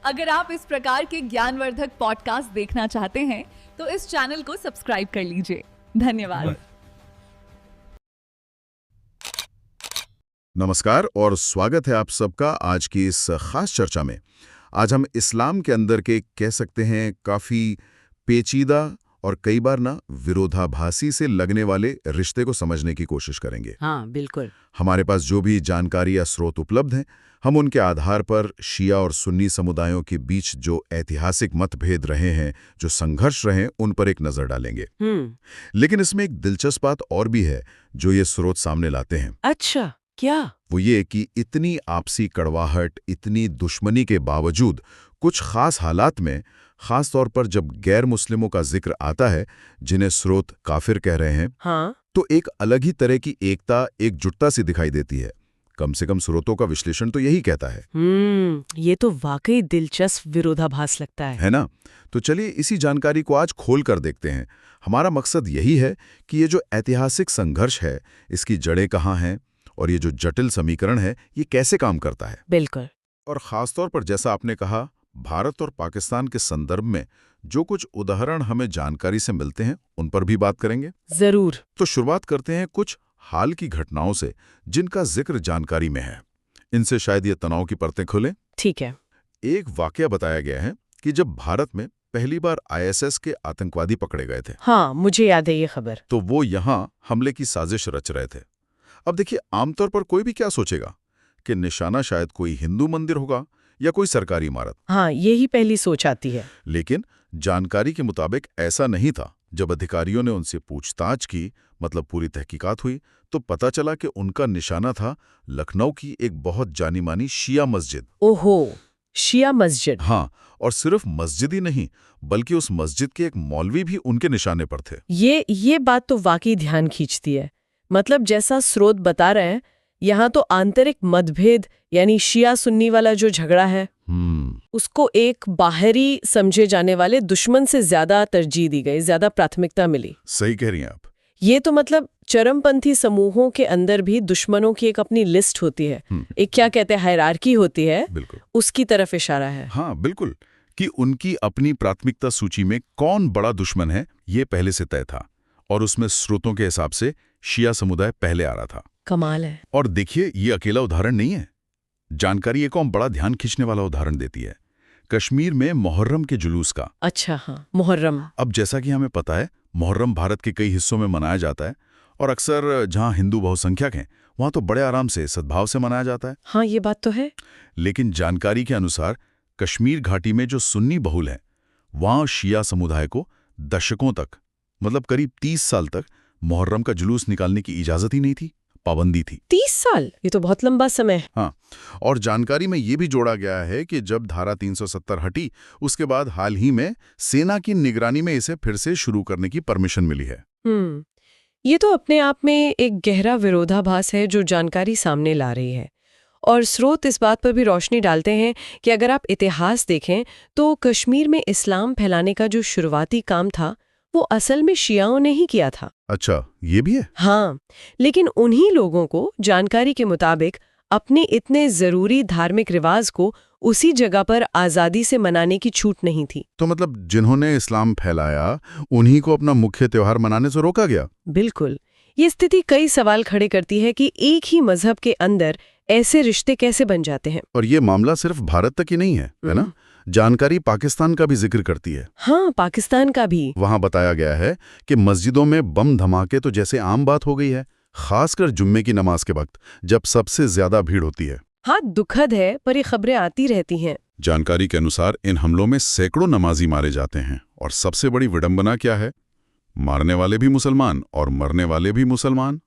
अगर आप इस प्रकार के ज्ञानवर्धक पॉडकास्ट देखना चाहते हैं तो इस चैनल को सब्सक्राइब कर लीजिए। धन्यवाद। नमस्कार और स्वागत है आप सबका आज की इस खास चर्चा में। आज हम इस्लाम के अंदर के कह सकते हैं काफ़ी पेचीदा और कई बार ना विरोधाभासी से लगने वाले रिश्ते को समझने की कोशिश करेंगे। हाँ, बिल्कुल। हमारे पास जो भी जानकारी या स्रोत उपलब्ध हैं, हम उनके आधार पर शिया और सुन्नी समुदायों के बीच जो ऐतिहासिक मतभेद रहे हैं, जो संघर्ष रहे, उन पर एक नज़र डालेंगे। लेकिन इसमें एक दिलचस्प बात और भी है जो ये स्रोत सामने लाते हैं। अच्छा, क्या? वो ये कि इतनी आपसी कड़वाहट, इतनी दुश्मनी के बावजूद कुछ खास हालात में, खास तौर पर जब गैर मुस्लिमों का जिक्र आता है जिन्हें स्रोत काफिर कह रहे हैं, हाँ, तो एक अलग ही तरह की एकता, एकजुटता सी दिखाई देती है। कम से कम स्रोतों का विश्लेषण तो यही कहता है। ये तो वाकई दिलचस्प विरोधाभास लगता है ना? तो चलिए इसी जानकारी को आज खोल कर देखते हैं। हमारा मकसद यही है कि ये जो ऐतिहासिक संघर्ष है, इसकी जड़ें कहाँ हैं और ये जो जटिल समीकरण है, ये कैसे काम करता है। बिल्कुल। और खासतौर पर जैसा आपने कहा, भारत और पाकिस्तान के संदर्भ में जो कुछ उदाहरण हमें जानकारी से मिलते हैं, उन पर भी बात करेंगे। जरूर। तो शुरुआत करते हैं कुछ हाल की घटनाओं से जिनका जिक्र जानकारी में है। इनसे शायद ये तनाव की परतें खुलें। ठीक है। एक वाकया बताया गया है कि जब भारत में पहली बार ISS के आतंकवादी पकड़े गए थे, हाँ, मुझे याद है ये खबर। तो वो यहाँ हमले की साजिश रच रहे थे। अब देखिए, आमतौर पर कोई भी क्या सोचेगा कि निशाना शायद कोई हिंदू मंदिर होगा या कोई सरकारी इमारत। हाँ, यही पहली सोच आती है। लेकिन जानकारी के मुताबिक ऐसा नहीं था। जब अधिकारियों ने उनसे पूछताछ की, मतलब पूरी तहकीकात हुई, तो पता चला कि उनका निशाना था लखनऊ की एक बहुत जानी मानी शिया मस्जिद। ओहो, शिया मस्जिद। हाँ, और सिर्फ मस्जिद ही नहीं, बल्कि उस मस्जिद के एक मौलवी भी उनके निशाने पर थे। ये बात तो वाकई ध्यान खींचती है। मतलब जैसा स्रोत बता रहे हैं, यहाँ तो आंतरिक मतभेद यानी शिया सुन्नी वाला जो झगड़ा है, उसको एक बाहरी समझे जाने वाले दुश्मन से ज्यादा तरजीह दी गई, ज्यादा प्राथमिकता मिली। सही कह रही हैं आप। ये तो मतलब चरमपंथी समूहों के अंदर भी दुश्मनों की एक अपनी लिस्ट होती है, एक क्या कहते हैं हायरार्की होती है, बिल्कुल उसकी तरफ इशारा है। हाँ, बिल्कुल, कि उनकी अपनी प्राथमिकता सूची में कौन बड़ा दुश्मन है, ये पहले से तय था, और उसमें स्रोतों के हिसाब से शिया समुदाय पहले आ रहा था। कमाल है। और देखिए, ये अकेला उदाहरण नहीं है। जानकारी एक और बड़ा ध्यान खींचने वाला उदाहरण देती है, कश्मीर में मुहर्रम के जुलूस का। अच्छा, हाँ, मुहर्रम। अब जैसा कि हमें पता है, मुहर्रम भारत के कई हिस्सों में मनाया जाता है, और अक्सर जहां हिंदू बहुसंख्यक हैं, वहां तो बड़े आराम से, सद्भाव से मनाया जाता है। हाँ, ये बात तो है। लेकिन जानकारी के अनुसार कश्मीर घाटी में जो सुन्नी बहुल है, वहां शिया समुदाय को दशकों तक, मतलब करीब 30 साल तक मुहर्रम का जुलूस निकालने की इजाजत ही नहीं थी, पाबंदी थी। 30 साल? ये तो बहुत लंबा समय है। हाँ, और जानकारी में ये भी जोड़ा गया है कि जब धारा 370 हटी, उसके बाद हाल ही में सेना की निगरानी में इसे फिर से शुरू करने की परमिशन मिली है। ये तो अपने आप में एक गहरा विरोधाभास है जो जानकारी सामने ला रही है। और स्रोत इस बात पर भी रोशनी डालते हैं कि अगर आप इतिहास देखें तो कश्मीर में इस्लाम फैलाने का जो शुरुआती काम था, वो असल में शियाओं ने ही किया था। अच्छा, ये भी है? हाँ, लेकिन उन्हीं लोगों को जानकारी के मुताबिक अपने इतने जरूरी धार्मिक रिवाज को उसी जगह पर आजादी से मनाने की छूट नहीं थी। तो मतलब जिन्होंने इस्लाम फैलाया, उन्हीं को अपना मुख्य त्योहार मनाने से रोका गया? बिल्कुल। ये स्थिति कई सवाल खड़े करती है कि एक ही मजहब के अंदर ऐसे रिश्ते कैसे बन जाते हैं। और ये मामला सिर्फ भारत तक ही नहीं है ना? जानकारी पाकिस्तान का भी जिक्र करती है। हाँ, पाकिस्तान का भी। वहां बताया गया है कि मस्जिदों में बम धमाके तो जैसे आम बात हो गई है, खासकर जुम्मे की नमाज के वक्त, जब सबसे ज्यादा भीड़ होती है। हाँ, दुखद है, पर ये खबरें आती रहती हैं। जानकारी के अनुसार इन हमलों में सैकड़ों नमाजी मारे जाते हैं, और सबसे बड़ी विडंबना क्या है, मारने वाले भी मुसलमान और मरने वाले भी मुसलमान।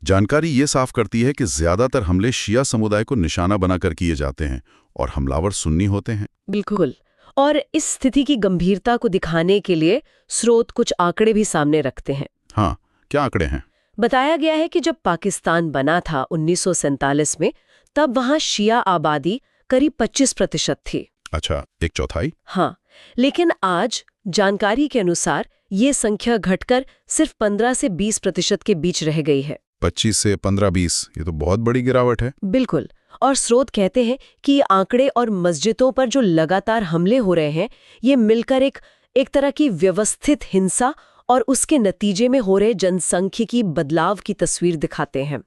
जानकारी ये साफ करती है कि ज्यादातर हमले शिया समुदाय को निशाना बनाकर किए जाते हैं और हमलावर सुन्नी होते हैं। बिल्कुल। और इस स्थिति की गंभीरता को दिखाने के लिए स्रोत कुछ आंकड़े भी सामने रखते हैं। हाँ, क्या आंकड़े हैं? बताया गया है कि जब पाकिस्तान बना था 1947 में, तब वहां शिया आबादी करीब 25% थी। अच्छा, एक चौथाई? हाँ, लेकिन आज जानकारी के अनुसार ये संख्या घटकर सिर्फ 15 से 20% के बीच रह गई है। 25 से 15-20, ये तो बहुत बड़ी गिरावट है। बिल्कुल। और स्रोत कहते हैं कि ये आंकड़े और मस्जिदों पर जो लगातार हमले हो रहे हैं, ये मिलकर एक तरह की व्यवस्थित हिंसा और उसके नतीजे में हो रहे जनसंख्यिकी बदलाव की तस्वीर दिखाते हैं।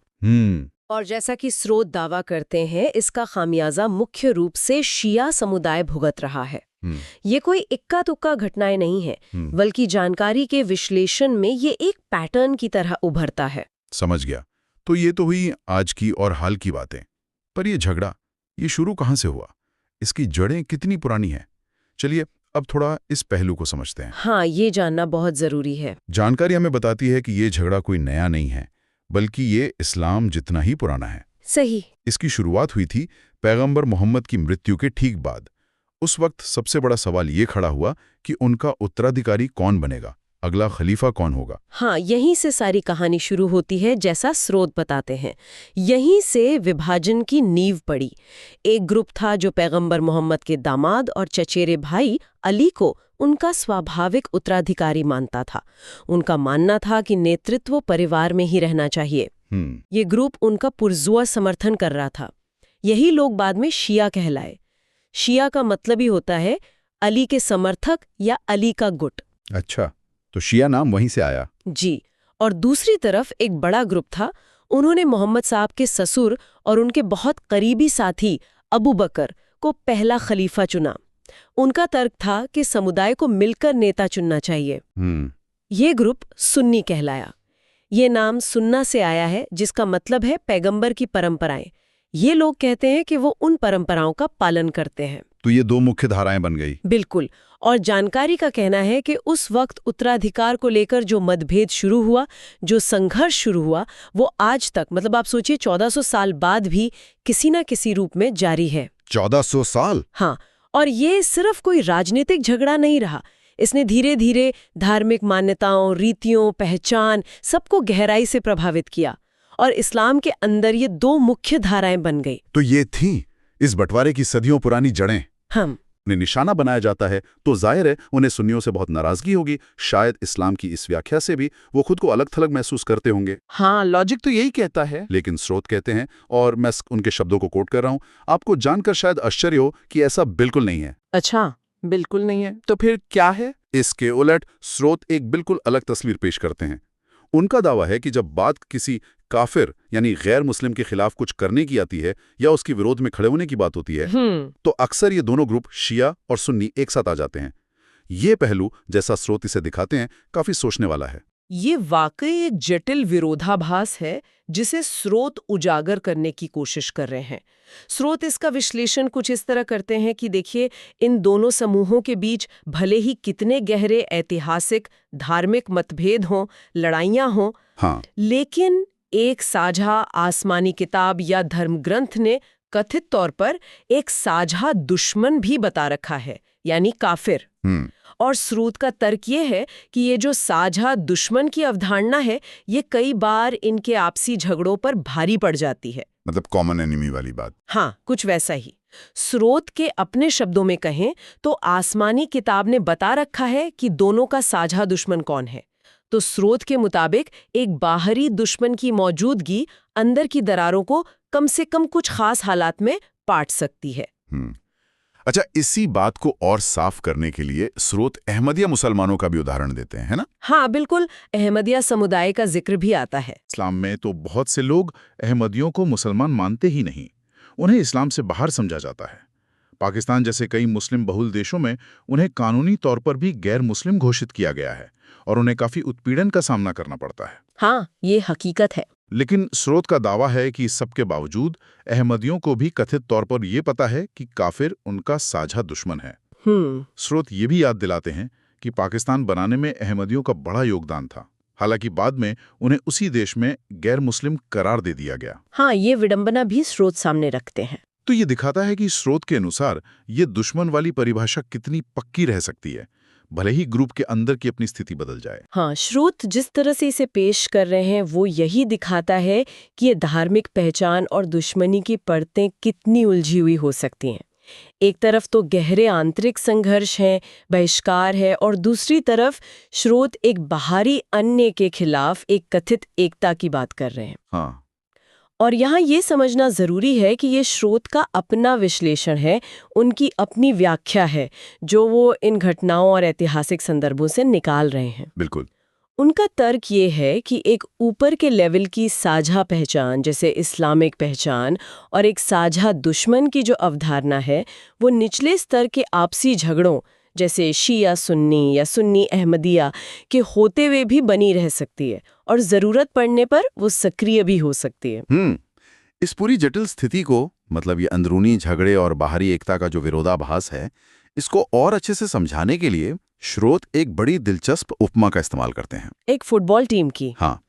और जैसा कि स्रोत दावा करते हैं, इसका खामियाजा मुख्य रूप से शिया समुदाय भुगत रहा है। ये कोई इक्का तुक्का घटनाएं नहीं है, बल्कि जानकारी के विश्लेषण में ये एक पैटर्न की तरह उभरता है। समझ गया। तो ये तो हुई आज की और हाल की बातें, पर ये झगड़ा ये शुरू कहाँ से हुआ, इसकी जड़ें कितनी पुरानी हैं? चलिए अब थोड़ा इस पहलू को समझते हैं। हाँ, ये जानना बहुत जरूरी है। जानकारी हमें बताती है कि ये झगड़ा कोई नया नहीं है, बल्कि ये इस्लाम जितना ही पुराना है। सही। इसकी शुरुआत हुई थी पैगंबर मोहम्मद की मृत्यु के ठीक बाद। उस वक्त सबसे बड़ा सवाल ये खड़ा हुआ कि उनका उत्तराधिकारी कौन बनेगा, अगला खलीफा कौन होगा। हाँ, यहीं से सारी कहानी शुरू होती है, जैसा स्रोत बताते हैं। यहीं से विभाजन की नींव पड़ी। एक ग्रुप था जो पैगंबर मोहम्मद के दामाद और चचेरे भाई अली को उनका स्वाभाविक उत्तराधिकारी मानता था। उनका मानना था कि नेतृत्व परिवार में ही रहना चाहिए। ये ग्रुप उनका पुरजुआ समर्थन कर रहा था। यही लोग बाद में शिया कहलाए। शिया का मतलब ही होता है अली के समर्थक या अली का गुट। अच्छा, तो शिया नाम वहीं से आया। जी। और दूसरी तरफ एक बड़ा ग्रुप था। उन्होंने मोहम्मद साहब के ससुर और उनके बहुत करीबी साथी अबू बकर को पहला खलीफा चुना। उनका तर्क था कि समुदाय को मिलकर नेता चुनना चाहिए। ये ग्रुप सुन्नी कहलाया। ये नाम सुन्ना से आया है, जिसका मतलब है पैगंबर की परंपराएं। ये लोग कहते हैं कि वो उन परंपराओं का पालन करते हैं। तो ये दो मुख्य धाराएं बन गई। बिल्कुल। और जानकारी का कहना है कि उस वक्त उत्तराधिकार को लेकर जो मतभेद शुरू हुआ, जो संघर्ष शुरू हुआ, वो आज तक, मतलब आप सोचिए 1400 साल बाद भी किसी न किसी रूप में जारी है। 1400 साल? हाँ। और ये सिर्फ कोई राजनीतिक झगड़ा नहीं रहा। इसने धीरे धीरे धार्मिक मान्यताओं, रीतियों, पहचान सबको गहराई से प्रभावित किया और इस्लाम के अंदर ये दो मुख्य धाराएं बन गई। तो ये थी इस बंटवारे की सदियों पुरानी जड़ें। हम उन्हें निशाना बनाया जाता है तो जाहिर है उन्हें सुन्नियों से बहुत नाराजगी होगी। शायद इस्लाम की इस व्याख्या से भी वो खुद को अलग थलग महसूस करते होंगे। हाँ, लॉजिक तो यही कहता है। लेकिन स्रोत कहते हैं, और मैं उनके शब्दों को कोट कर रहा हूं, आपको जानकर शायद आश्चर्य हो कि ऐसा बिल्कुल नहीं है। अच्छा, बिल्कुल नहीं है। तो फिर क्या है? इसके उलट स्रोत एक बिल्कुल अलग तस्वीर पेश करते हैं। उनका दावा है कि जब बात किसी काफिर यानी गैर मुस्लिम के खिलाफ कुछ करने की आती है या उसके विरोध में खड़े होने की बात होती है, तो अक्सर ये दोनों ग्रुप शिया और सुन्नी एक साथ आ जाते हैं। ये पहलू, जैसा स्रोत इसे दिखाते हैं, काफी सोचने वाला है। ये वाकई एक जटिल विरोधाभास है जिसे स्रोत उजागर करने की कोशिश कर रहे हैं। स्रोत इसका विश्लेषण कुछ इस तरह करते हैं कि देखिए, इन दोनों समूहों के बीच भले ही कितने गहरे ऐतिहासिक, धार्मिक मतभेद हों, लड़ाइयां हों, हाँ, लेकिन एक साझा आसमानी किताब या धर्म ग्रंथ ने कथित तौर पर एक साझा दुश्मन भी बता रखा है, यानी काफिर। और स्रोत का तर्क ये है कि ये जो साझा दुश्मन की अवधारणा है, ये कई बार इनके आपसी झगड़ों पर भारी पड़ जाती है। मतलब कॉमन एनिमी वाली बात। हाँ, कुछ वैसा ही। स्रोत के अपने शब्दों में कहें तो आसमानी किताब ने बता रखा है कि दोनों का साझा दुश्मन कौन है। तो स्रोत के मुताबिक एक बाहरी दुश्मन की मौजूदगी अंदर की दरारों को कम से कम कुछ खास हालात में पाट सकती है। अच्छा, इसी बात को और साफ करने के लिए स्रोत अहमदिया मुसलमानों का भी उदाहरण देते हैं, है ना? हाँ, बिल्कुल। अहमदिया समुदाय का जिक्र भी आता है। इस्लाम में तो बहुत से लोग अहमदियों को मुसलमान मानते ही नहीं, उन्हें इस्लाम से बाहर समझा जाता है। पाकिस्तान जैसे कई मुस्लिम बहुल देशों में उन्हें कानूनी तौर पर भी गैर मुस्लिम घोषित किया गया है और उन्हें काफी उत्पीड़न का सामना करना पड़ता है। हाँ, ये हकीकत है। लेकिन स्रोत का दावा है कि इस सब के बावजूद अहमदियों को भी कथित तौर पर यह पता है कि काफिर उनका साझा दुश्मन है। स्रोत ये भी याद दिलाते हैं कि पाकिस्तान बनाने में अहमदियों का बड़ा योगदान था। हालांकि बाद में उन्हें उसी देश में गैर मुस्लिम करार दे दिया गया। हाँ, ये विडंबना भी स्रोत सामने रखते हैं। तो ये दिखाता है कि स्रोत के अनुसार ये दुश्मन वाली परिभाषा कितनी पक्की रह सकती है, भले ही ग्रुप के अंदर की अपनी स्थिति बदल जाए। हाँ, स्रोत जिस तरह से इसे पेश कर रहे हैं वो यही दिखाता है कि ये धार्मिक पहचान और दुश्मनी की परतें कितनी उलझी हुई हो सकती हैं। एक तरफ तो गहरे आंतरिक संघर्ष है, बहिष्कार है, और दूसरी तरफ स्रोत एक बाहरी अन्य के खिलाफ एक कथित एकता की बात कर रहे हैं। हाँ। और यहाँ ये समझना जरूरी है कि ये स्रोत का अपना विश्लेषण है, उनकी अपनी व्याख्या है जो वो इन घटनाओं और ऐतिहासिक संदर्भों से निकाल रहे हैं। बिल्कुल। उनका तर्क ये है कि एक ऊपर के लेवल की साझा पहचान जैसे इस्लामिक पहचान और एक साझा दुश्मन की जो अवधारणा है वो निचले स्तर के आपसी झगड़ों जैसे शिया सुन्नी या सुन्नी अहमदिया के होते हुए भी बनी रह सकती है और जरूरत पड़ने पर वो सक्रिय भी हो सकती है। इस पूरी जटिल स्थिति को, मतलब ये अंदरूनी झगड़े और बाहरी एकता का जो विरोधाभास है, इसको और अच्छे से समझाने के लिए स्रोत एक बड़ी दिलचस्प उपमा का इस्तेमाल करते हैं। एक फुटबॉल टीम की। हाँ,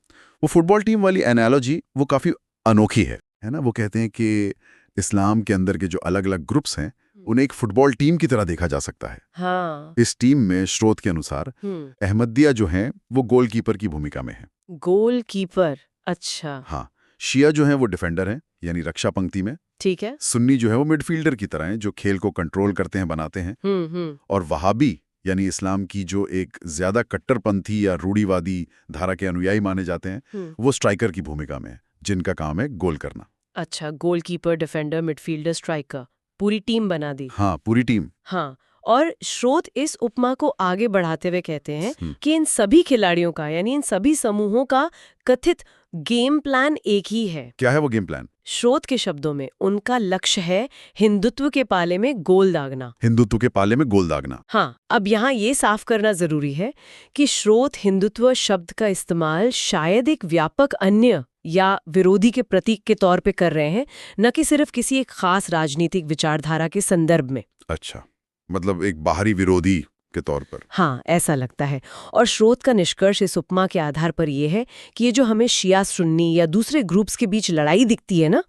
वो फुटबॉल टीम वाली एनालॉजी वो काफी अनोखी है ना। वो कहते हैं कि इस्लाम के अंदर के जो अलग अलग ग्रुप्स हैं उन्हें एक फुटबॉल टीम की तरह देखा जा सकता है। हाँ। इस टीम में स्रोत के अनुसार अहमदिया जो हैं वो गोलकीपर की भूमिका में है। गोलकीपर, अच्छा। हाँ, शिया जो हैं वो डिफेंडर हैं, यानी रक्षा पंक्ति में। ठीक है। सुन्नी जो है वो मिडफील्डर की तरह हैं, जो खेल को कंट्रोल करते हैं, बनाते हैं। और वहाबी यानी इस्लाम की जो एक ज्यादा कट्टरपंथी या रूढ़िवादी धारा के अनुयायी माने जाते हैं, वो स्ट्राइकर की भूमिका में है, जिनका काम है गोल करना। अच्छा, गोलकीपर, डिफेंडर, मिडफील्डर, स्ट्राइकर, पूरी टीम बना दी। हाँ, पूरी टीम। हाँ, और स्रोत इस उपमा को आगे बढ़ाते हुए कहते हैं कि इन सभी खिलाड़ियों का यानी इन सभी समूहों का कथित गेम प्लान एक ही है। क्या है वो गेम प्लान? स्रोत के शब्दों में उनका लक्ष्य है हिंदुत्व के पाले में गोल दागना। हिंदुत्व के पाले में गोल दागना। हाँ, अब यहाँ ये साफ करना जरूरी है कि स्रोत हिंदुत्व शब्द का इस्तेमाल शायद एक व्यापक अन्य या विरोधी के प्रतीक के तौर पे कर रहे हैं, न कि सिर्फ किसी एक खास राजनीतिक विचारधारा के संदर्भ में। अच्छा, मतलब एक बाहरी विरोधी के तौर पर। हाँ, ऐसा लगता है। और स्रोत का निष्कर्ष इस उपमा के आधार पर यह है कि ये जो हमें शिया सुन्नी या दूसरे ग्रुप्स के बीच लड़ाई दिखती है ना,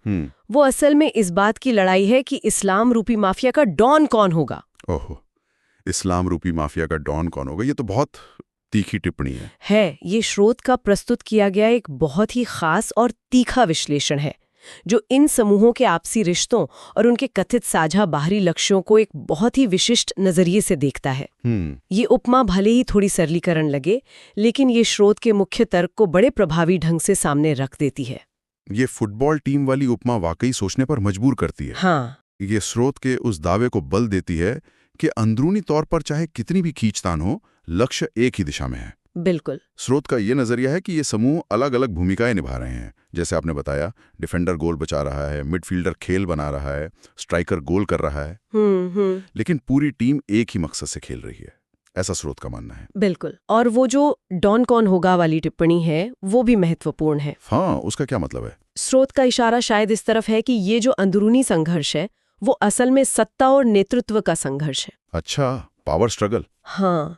वो असल में इस बात की लड़ाई है कि इस्लाम रूपी माफिया का डॉन कौन होगा। ओहो, इस्लाम रूपी माफिया का डॉन कौन होगा? ये तो बहुत तीखी टिप्पणी है। ये स्रोत का प्रस्तुत किया गया एक बहुत ही खास और तीखा विश्लेषण है जो इन समूहों के आपसी रिश्तों और उनके कथित साझा बाहरी लक्ष्यों को एक बहुत ही विशिष्ट नजरिए से देखता है। ये उपमा भले ही थोड़ी सरलीकरण लगे, लेकिन ये स्रोत के मुख्य तर्क को बड़े प्रभावी ढंग से सामने रख देती है। ये फुटबॉल टीम वाली उपमा वाकई सोचने पर मजबूर करती है। हाँ, ये स्रोत के उस दावे को बल देती है कि अंदरूनी तौर पर चाहे कितनी भी खींचतान हो, लक्ष्य एक ही दिशा में है। बिल्कुल। स्रोत का ये नजरिया है कि ये समूह अलग अलग भूमिकाएं निभा रहे हैं। जैसे आपने बताया, डिफेंडर गोल बचा रहा है, मिडफील्डर खेल बना रहा है, स्ट्राइकर गोल कर रहा है, लेकिन पूरी टीम एक ही मकसद से खेल रही है, ऐसा स्रोत का मानना है। बिल्कुल। और वो जो डॉन कौन होगा वाली टिप्पणी है वो भी महत्वपूर्ण है। हाँ, उसका क्या मतलब है? स्रोत का इशारा शायद इस तरफ है कि ये जो अंदरूनी संघर्ष है वो असल में सत्ता और नेतृत्व का संघर्ष है। अच्छा, पावर स्ट्रगल। हाँ,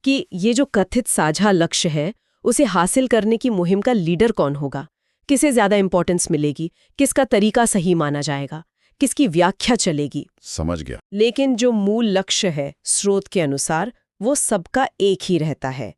कि ये जो कथित साझा लक्ष्य है उसे हासिल करने की मुहिम का लीडर कौन होगा, किसे ज्यादा इंपॉर्टेंस मिलेगी, किसका तरीका सही माना जाएगा, किसकी व्याख्या चलेगी। समझ गया। लेकिन जो मूल लक्ष्य है स्रोत के अनुसार वो सबका एक ही रहता है।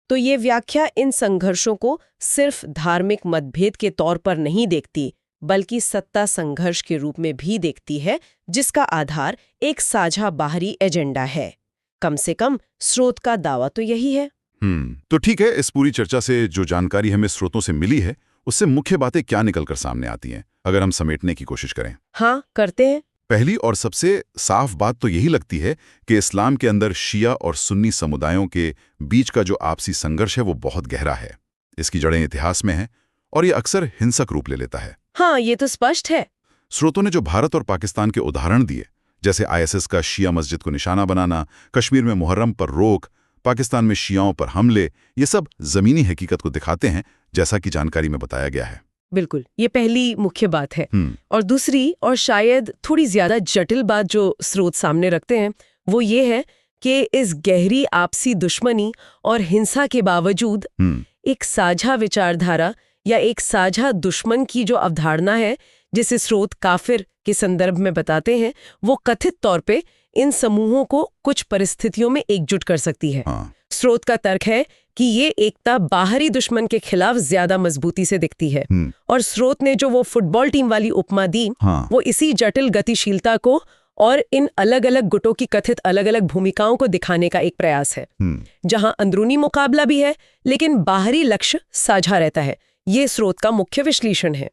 तो ये व्याख्या इन संघर्षों को सिर्फ धार्मिक मतभेद के तौर पर नहीं देखती, बल्कि सत्ता संघर्ष के रूप में भी देखती है, जिसका आधार एक साझा बाहरी एजेंडा है। कम से कम स्रोत का दावा तो यही है। तो ठीक है, इस पूरी चर्चा से जो जानकारी हमें स्रोतों से मिली है उससे मुख्य बातें क्या निकलकर सामने आती हैं, अगर हम समेटने की कोशिश करें? हाँ, करते हैं। पहली और सबसे साफ बात तो यही लगती है कि इस्लाम के अंदर शिया और सुन्नी समुदायों के बीच का जो आपसी संघर्ष है वो बहुत गहरा है। इसकी जड़ें इतिहास में हैं और ये अक्सर हिंसक रूप ले लेता है। हाँ, ये तो स्पष्ट है। स्रोतों ने जो भारत और पाकिस्तान के उदाहरण दिए, जैसे आईएसएस का शिया मस्जिद को निशाना बनाना, कश्मीर में मुहर्रम पर रोक, पाकिस्तान में शियाओं पर हमले, ये सब जमीनी हकीकत को दिखाते हैं, जैसा कि जानकारी में बताया गया है। बिल्कुल, ये पहली मुख्य बात है। और दूसरी और शायद थोड़ी ज्यादा जटिल बात जो स्रोत सामने रखते हैं वो ये है कि इस गहरी आपसी दुश्मनी और हिंसा के बावजूद एक साझा विचारधारा या एक साझा दुश्मन की जो अवधारणा है, जिसे स्रोत काफिर के संदर्भ में बताते हैं, वो कथित तौर पे इन समूहों को कुछ परिस्थितियों में एकजुट कर सकती है। स्रोत का तर्क है कि ये एकता बाहरी दुश्मन के खिलाफ ज्यादा मजबूती से दिखती है। और स्रोत ने जो वो फुटबॉल टीम वाली उपमा दी, वो इसी जटिल गतिशीलता को और इन अलग अलग गुटों की कथित अलग अलग भूमिकाओं को दिखाने का एक प्रयास है, जहां अंदरूनी मुकाबला भी है लेकिन बाहरी लक्ष्य साझा रहता है। ये स्रोत का मुख्य विश्लेषण है।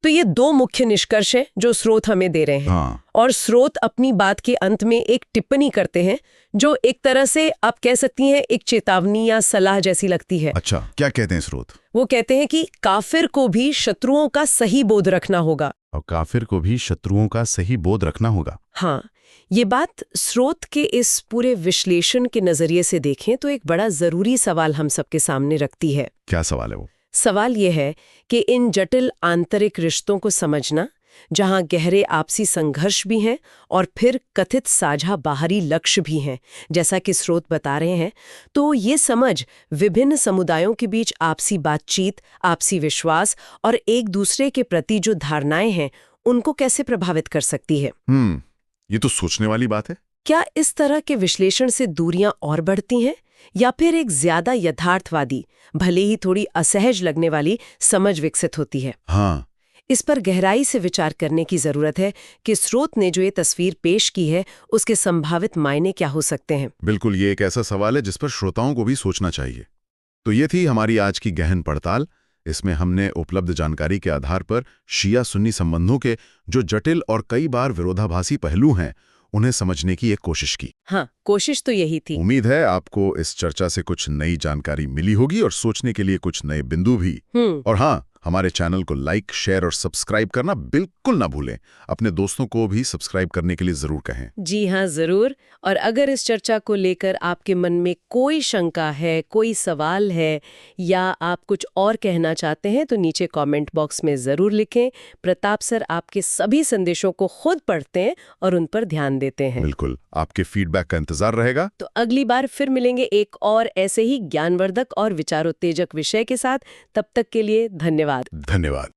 तो ये दो मुख्य निष्कर्ष हैं जो स्रोत हमें दे रहे हैं। हाँ। और स्रोत अपनी बात के अंत में एक टिप्पणी करते हैं जो एक तरह से आप कह सकती हैं एक चेतावनी या सलाह जैसी लगती है। अच्छा, क्या कहते हैं स्रोत? वो कहते हैं कि काफिर को भी शत्रुओं का सही बोध रखना होगा। और काफिर को भी शत्रुओं का सही बोध रखना होगा। हाँ, ये बात स्रोत के इस पूरे विश्लेषण के नजरिए से देखें तो एक बड़ा जरूरी सवाल हम सबके सामने रखती है। क्या सवाल है वो? सवाल ये है कि इन जटिल आंतरिक रिश्तों को समझना, जहां गहरे आपसी संघर्ष भी हैं और फिर कथित साझा बाहरी लक्ष्य भी हैं, जैसा कि स्रोत बता रहे हैं, तो ये समझ विभिन्न समुदायों के बीच आपसी बातचीत, आपसी विश्वास और एक दूसरे के प्रति जो धारणाएं हैं, उनको कैसे प्रभावित कर सकती है। ये तो सोचने वाली बात है। क्या इस तरह के विश्लेषण से दूरियां और बढ़ती हैं या फिर एक ज्यादा यथार्थवादी, भले ही थोड़ी असहज लगने वाली समझ विकसित होती है? हाँ, इस पर गहराई से विचार करने की जरूरत है कि स्रोत ने जो ये तस्वीर पेश की है उसके संभावित मायने क्या हो सकते हैं। बिल्कुल, ये एक ऐसा सवाल है जिस पर श्रोताओं को भी सोचना चाहिए। तो ये थी हमारी आज की गहन पड़ताल। इसमें हमने उपलब्ध जानकारी के आधार पर शिया सुन्नी संबंधों के जो जटिल और कई बार विरोधाभासी पहलू हैं, उन्हें समझने की एक कोशिश की। हाँ, कोशिश तो यही थी। उम्मीद है आपको इस चर्चा से कुछ नई जानकारी मिली होगी और सोचने के लिए कुछ नए बिंदु भी। और हाँ, हमारे चैनल को लाइक, शेयर और सब्सक्राइब करना बिल्कुल ना भूलें। अपने दोस्तों को भी सब्सक्राइब करने के लिए जरूर कहें। जी हाँ, जरूर। और अगर इस चर्चा को लेकर आपके मन में कोई शंका है, कोई सवाल है या आप कुछ और कहना चाहते हैं तो नीचे कमेंट बॉक्स में जरूर लिखें। प्रताप सर आपके सभी संदेशों को खुद पढ़ते हैं और उन पर ध्यान देते हैं। बिल्कुल, आपके फीडबैक का इंतजार रहेगा। तो अगली बार फिर मिलेंगे एक और ऐसे ही ज्ञानवर्धक और विचारोत्तेजक विषय के साथ। तब तक के लिए धन्यवाद। धन्यवाद।